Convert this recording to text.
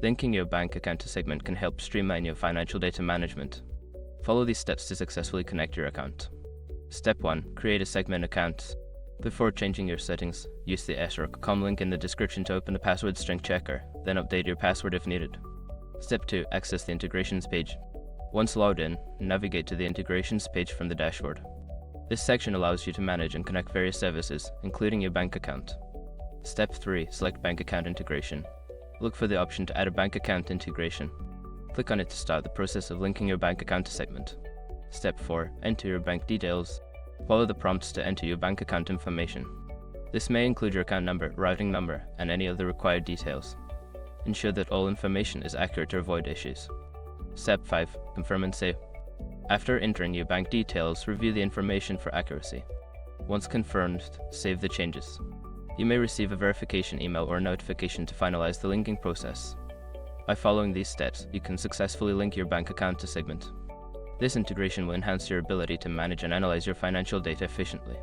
Linking your bank account to Segment can help streamline your financial data management. Follow these steps to successfully connect your account. Step 1. Create a Segment account. Before changing your settings, use the s.com link in the description to open the password strength checker, then update your password if needed. Step 2. Access the integrations page. Once logged in, navigate to the integrations page from the dashboard. This section allows you to manage and connect various services, including your bank account. Step 3. Select Bank Account Integration. Look for the option to add a bank account integration. Click on it to start the process of linking your bank account to Segment. Step 4. Enter your bank details. Follow the prompts to enter your bank account information. This may include your account number, routing number, and any other required details. Ensure that all information is accurate to avoid issues. Step 5. Confirm and save. After entering your bank details, review the information for accuracy. Once confirmed, save the changes. You may receive a verification email or notification to finalize the linking process. By following these steps, you can successfully link your bank account to Segment. This integration will enhance your ability to manage and analyze your financial data efficiently.